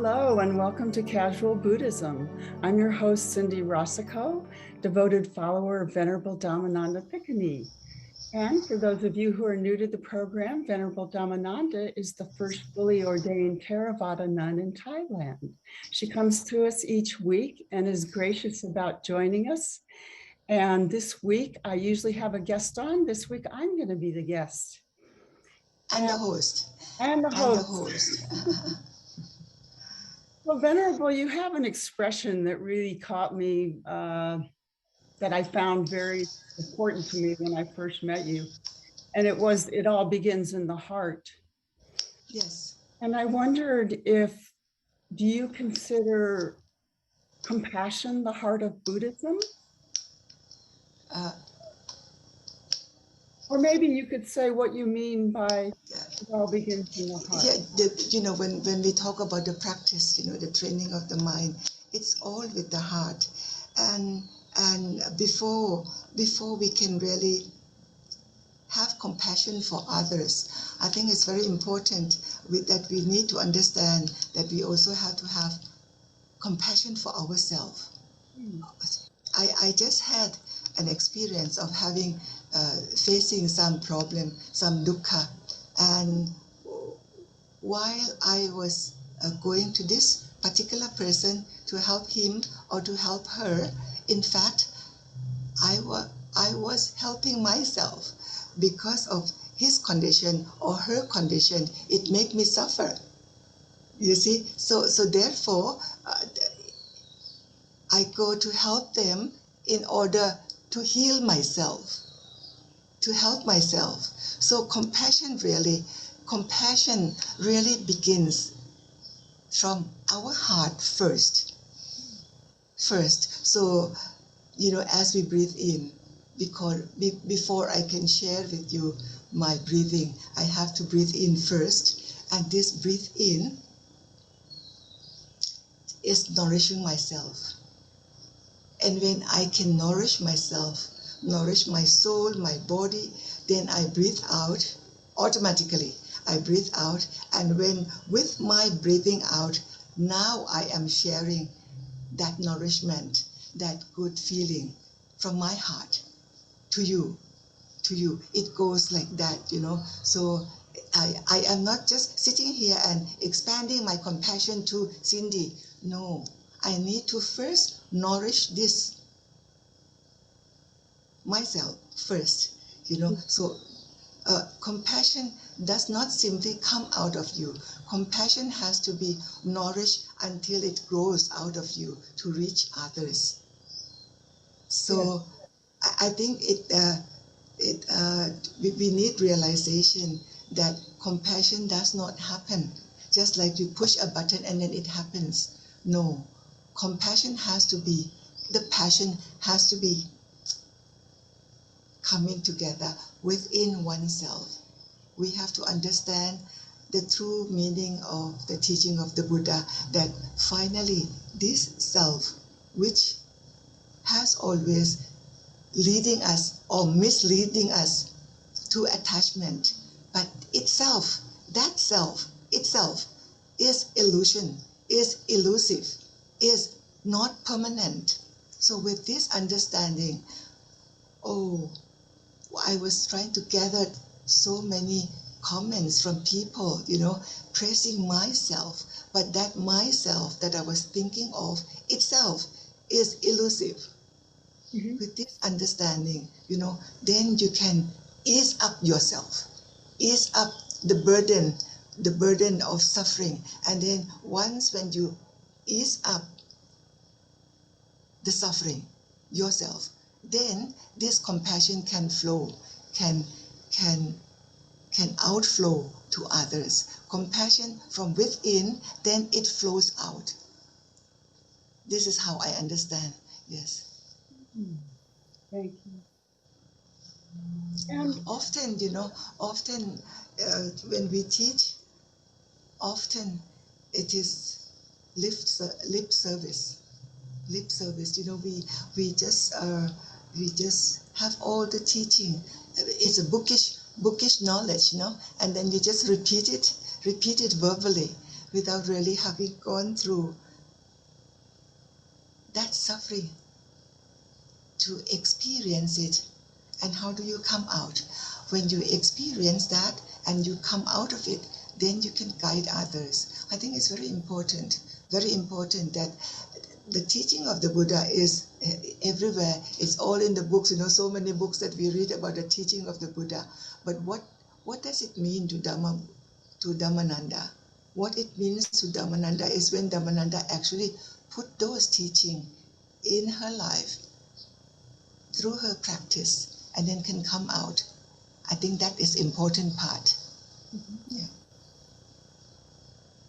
Hello and welcome to Casual Buddhism. I'm your host, Cindy Rasicot, devoted follower of Venerable Dhammananda Pikani. And for those of you who are new to the program, Venerable Dhammananda is the first fully ordained Theravada nun in Thailand. She comes to us each week and is gracious about joining us. And this week, I usually have a guest on. This week, I'm going to be the guest. And the host. And the host. Well, Venerable, you have an expression that really caught me, that I found very important to me when I first met you. And it was, it all begins in the heart. Yes. And I wondered do you consider compassion the heart of Buddhism? Or maybe you could say what you mean by it all begins in the heart. Yeah, when we talk about the practice, the training of the mind, it's all with the heart. And before we can really have compassion for others, I think it's very important that we need to understand that we also have to have compassion for ourselves. I just had an experience of having facing some problem, some dukkha, and while I was going to this particular person to help him or to help her, in fact, I was helping myself because of his condition or her condition. It made me suffer. You see, so therefore, I go to help them in order to heal myself, to help myself. So compassion really begins from our heart first. So, as we breathe in, because before I can share with you my breathing, I have to breathe in first. And this breathe in is nourishing myself. And when I can nourish myself, nourish my soul, my body, then I breathe out automatically. I breathe out, and with my breathing out, now I am sharing that nourishment, that good feeling from my heart to you. It goes like that, So I am not just sitting here and expanding my compassion to Cindy. No, I need to first nourish this myself first, So compassion does not simply come out of you. Compassion has to be nourished until it grows out of you to reach others. So I think we need realization that compassion does not happen just like you push a button and then it happens. No, compassion has to be, the passion has to be coming together within oneself. We have to understand the true meaning of the teaching of the Buddha, that finally this self, which has always leading us or misleading us to attachment, but that self itself is illusion, is elusive, is not permanent. So with this understanding, I was trying to gather so many comments from people, praising myself, but that myself that I was thinking of itself is elusive. Mm-hmm. With this understanding, then you can ease up yourself, ease up the burden of suffering. And then when you ease up the suffering yourself, then this compassion can flow, can outflow to others. Compassion from within, then it flows out. This is how I understand. Yes. Thank you. And often, when we teach, often it is lip service. We just have all the teaching. It's a bookish knowledge, and then you just repeat it verbally. without really having gone through that suffering to experience it. And how do you come out? When you experience that and you come out of it, then you can guide others. I think it's very important that the teaching of the Buddha is everywhere. It's all in the books, so many books that we read about the teaching of the Buddha. But what does it mean to Dhammananda? What it means to Dhammananda is when Dhammananda actually put those teachings in her life through her practice and then can come out. I think that is important part. Yeah.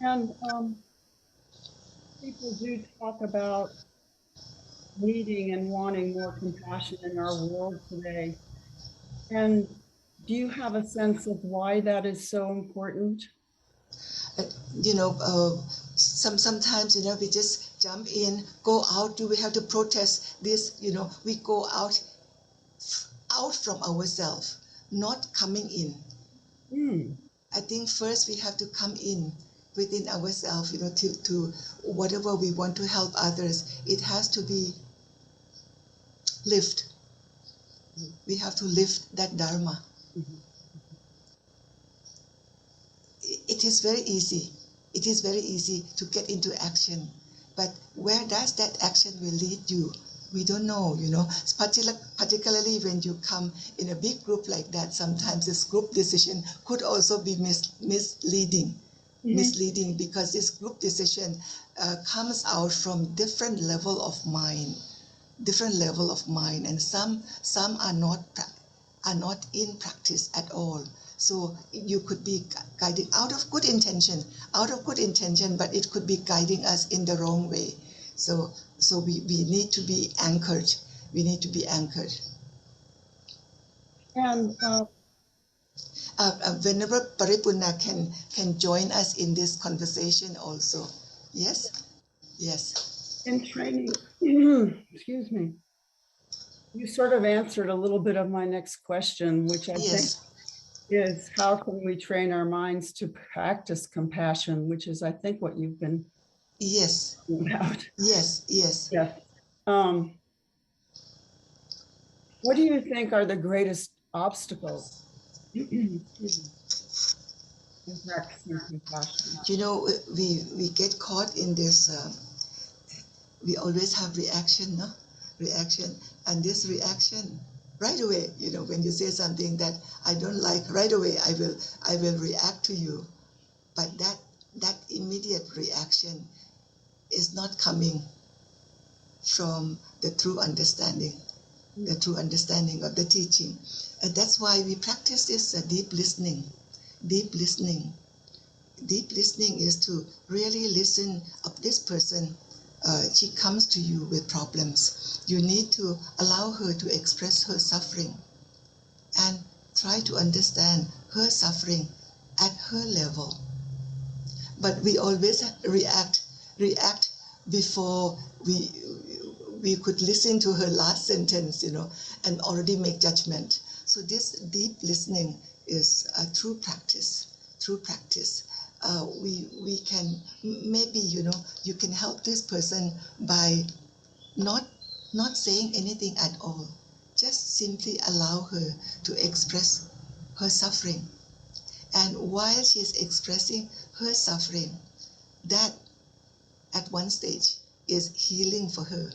And people do talk about needing and wanting more compassion in our world today. And do you have a sense of why that is so important? Sometimes we just jump in, go out. Do we have to protest this? We go out from ourselves, not coming in. I think first we have to come in within ourselves, to whatever we want to help others. It has to be lived. We have to live that Dharma. It is very easy. It is very easy to get into action. But where does that action will lead you? We don't know, particularly when you come in a big group like that. Sometimes this group decision could also be misleading. Misleading because this group decision comes out from different level of mind, and some are not in practice at all. So you could be guiding out of good intention, but it could be guiding us in the wrong way. So we need to be anchored. And Venerable Paripunna can join us in this conversation also. Yes? Yes. in training, excuse me, you sort of answered a little bit of my next question, which I think is how can we train our minds to practice compassion, which is, I think, what you've been about. Yes. What do you think are the greatest obstacles in practicing compassion? We get caught in this. We always have reaction, no? Reaction, and this reaction right away. When you say something that I don't like, right away I will react to you. But that immediate reaction is not coming from the true understanding of the teaching. And that's why we practice this deep listening. Deep listening is to really listen of this person. She comes to you with problems. You need to allow her to express her suffering and try to understand her suffering at her level. But we always react before we could listen to her last sentence, and already make judgment. So this deep listening is a true practice. We can maybe you can help this person by not saying anything at all. Just simply allow her to express her suffering. And while she is expressing her suffering, that at one stage is healing for her,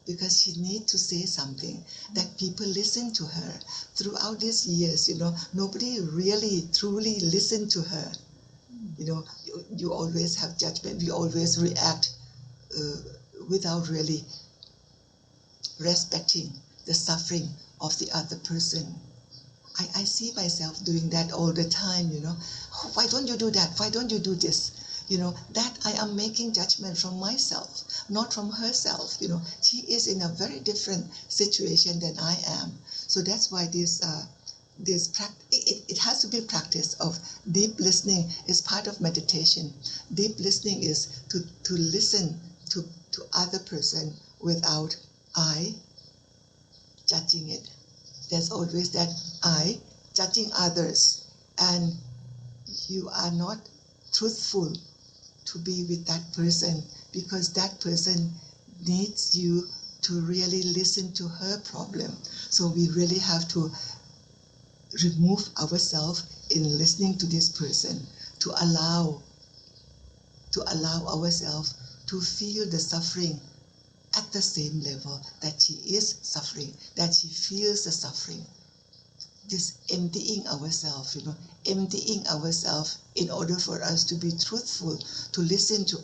because she needs to say something that people listen to her. Throughout these years, nobody really truly listened to her. You always have judgment. We always react without really respecting the suffering of the other person. I see myself doing that all the time, Oh, why don't you do that? Why don't you do this? That I am making judgment from myself, not from herself. She is in a very different situation than I am. So that's why it has to be practice of deep listening is part of meditation. Deep listening is to listen to other person without I judging it. There's always that I judging others, and you are not truthful to be with that person, because that person needs you to really listen to her problem. So we really have to remove ourselves in listening to this person, to allow ourselves to feel the suffering at the same level that she is suffering, that she feels the suffering. This emptying ourselves, emptying ourselves in order for us to be truthful, to listen to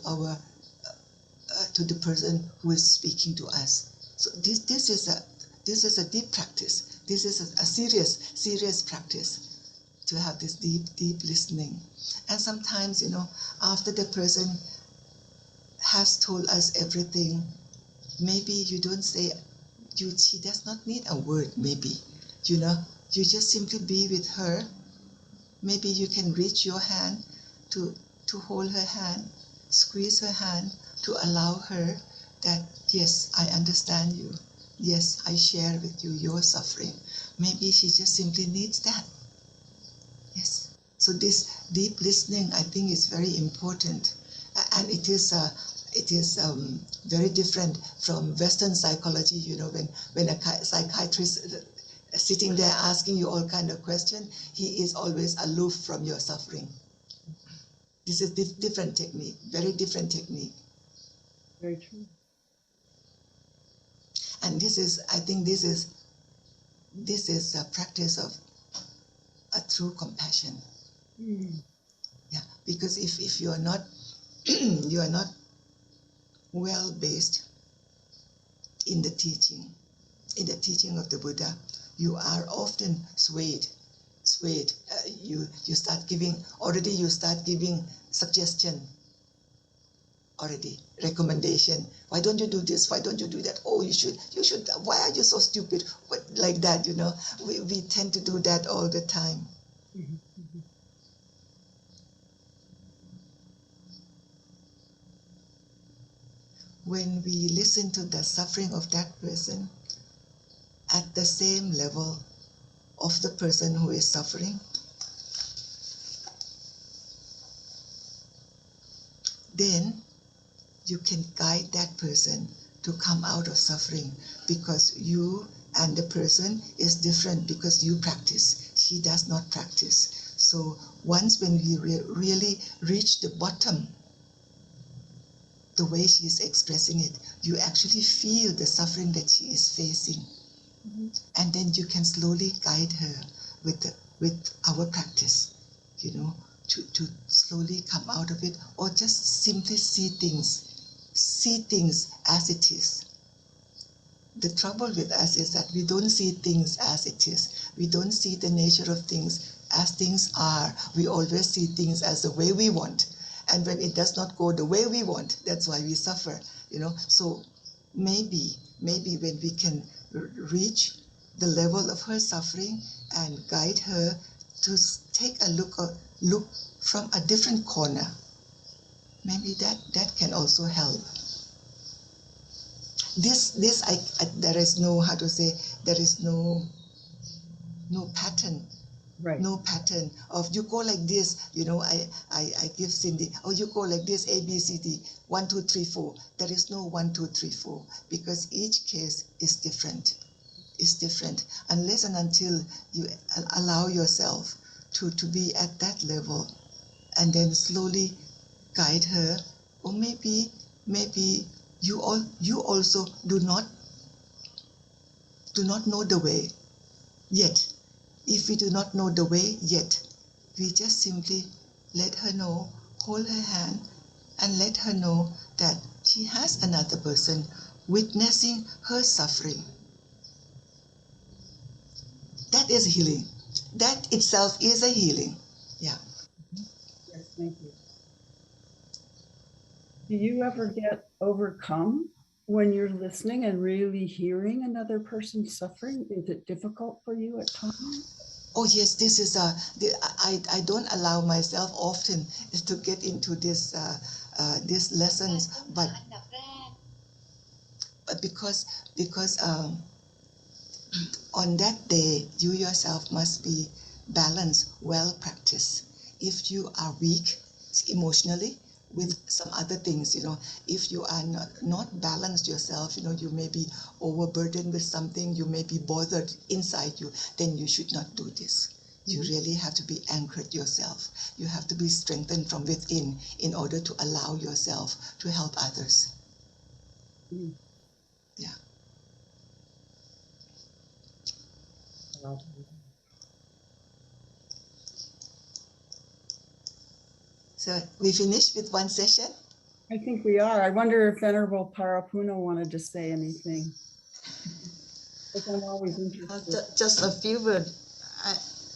to the person who is speaking to us. So this is a deep practice. This is a serious practice, to have this deep listening. And sometimes, after the person has told us everything, maybe you don't say, she does not need a word, maybe, you just simply be with her. Maybe you can reach your hand to hold her hand, squeeze her hand, to allow her that, yes, I understand you. Yes, I share with you your suffering. Maybe she just simply needs that. Yes. So this deep listening, I think, is very important, and it is very different from Western psychology. When a psychiatrist sitting there asking you all kind of questions, he is always aloof from your suffering. This is different technique, very different technique. Very true. And I think this is a practice of a true compassion. Mm. Yeah, because if you are not you are not well based in the teaching of the Buddha, you are often swayed. You start giving suggestion already, recommendation. Why don't you do this? Why don't you do that? Oh, you should. Why are you so stupid? Like that, We tend to do that all the time. Mm-hmm. Mm-hmm. When we listen to the suffering of that person at the same level of the person who is suffering, then you can guide that person to come out of suffering, because you and the person is different, because you practice, she does not practice. So once when we really reach the bottom, the way she is expressing it, you actually feel the suffering that she is facing. Mm-hmm. And then you can slowly guide her with our practice, to slowly come out of it, or just simply see things as it is. The trouble with us is that we don't see things as it is. We don't see the nature of things as things are. We always see things as the way we want. And when it does not go the way we want, that's why we suffer, So maybe when we can reach the level of her suffering and guide her to take a look from a different corner, maybe that can also help. There is no, how to say, there is no pattern. Right. No pattern of you go like this, I give Cindy, you go like this, A, B, C, D, 1, 2, 3, 4. There is no 1, 2, 3, 4, because each case is different. It's different. Unless and until you allow yourself to be at that level, and then slowly guide her, or maybe you also do not know the way yet. If we do not know the way yet, we just simply let her know, hold her hand, and let her know that she has another person witnessing her suffering. That is healing. That itself is a healing. Yeah. Mm-hmm. Yes, thank you. Do you ever get overcome when you're listening and really hearing another person suffering? Is it difficult for you at times? Oh yes, this is I don't allow myself often to get into these lessons, but because on that day you yourself must be balanced, well practiced. If you are weak emotionally, with some other things, if you are not balanced yourself, you may be overburdened with something, you may be bothered inside you, then you should not do this. You really have to be anchored yourself. You have to be strengthened from within in order to allow yourself to help others. Yeah. So we finished with one session? I think we are. I wonder if Venerable Parapuna wanted to say anything. Because I'm always interested. Just a few words.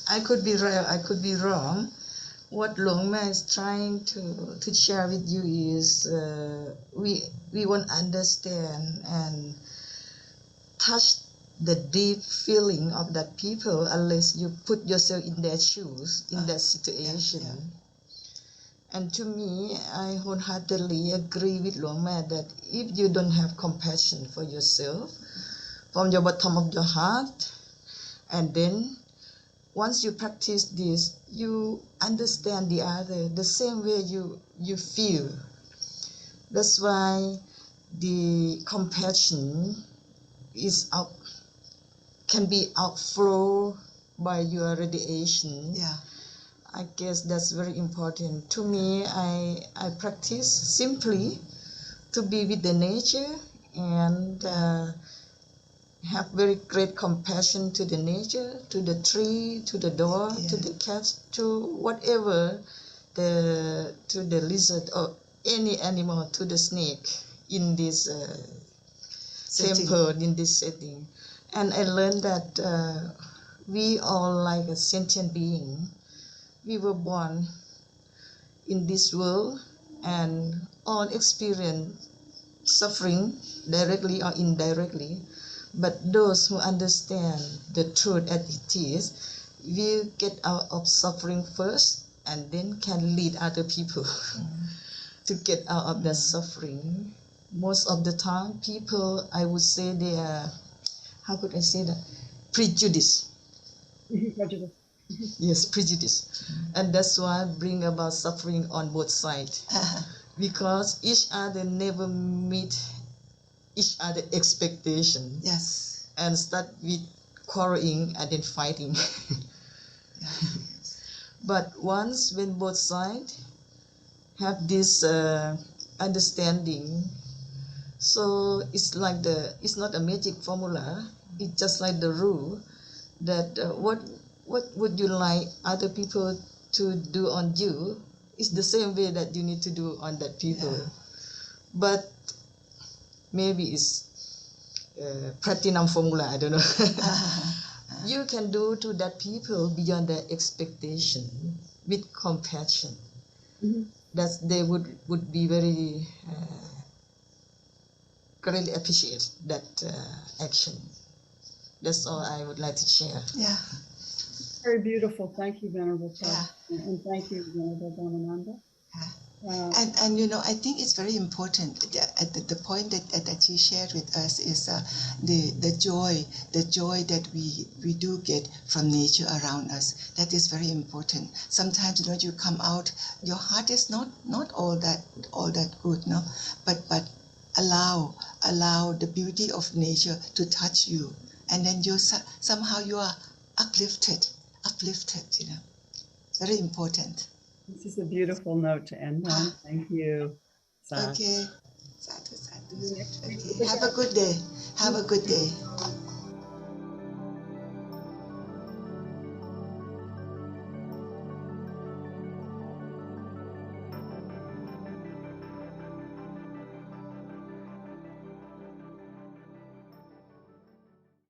I could be right, I could be wrong. What Luang Ma is trying to share with you is we won't understand and touch the deep feeling of that people unless you put yourself in their shoes, in that situation. Yeah. And to me, I wholeheartedly agree with Luang Ma that if you don't have compassion for yourself, from your bottom of your heart, and then once you practice this, you understand the other the same way you feel. That's why the compassion can be outflow by your radiation. Yeah. I guess that's very important. To me, I practice simply to be with the nature and have very great compassion to the nature, to the tree, to the dog, to the cat, to whatever, to the lizard or any animal, to the snake in this temple, in this setting. And I learned that we all like a sentient being. We were born in this world and all experience suffering directly or indirectly. But those who understand the truth as it is, will get out of suffering first and then can lead other people to get out of that suffering. Most of the time, people, I would say they are, how could I say that? Prejudice. Prejudice. Yes, prejudice. And that's why bring about suffering on both sides. Because each other never meet each other expectation. Yes. And start with quarreling and then fighting. But once when both sides have this understanding, so it's like it's not a magic formula. It's just like the rule that what would you like other people to do on you is the same way that you need to do on that people. Yeah. But maybe it's platinum formula, I don't know. You can do to that people beyond their expectation with compassion. That they would be very greatly appreciate that action. That's all I would like to share. Yeah. Very beautiful. Thank you, Venerable Parapuna. And thank you, Venerable Dhammananda. And I think it's very important at the point that she shared with us is the joy that we do get from nature around us. That is very important. Sometimes you come out, your heart is not all that good, no, but allow the beauty of nature to touch you, and then somehow you are uplifted. Very important. This is a beautiful note to end on. Thank you. Okay. Okay. Have a good day.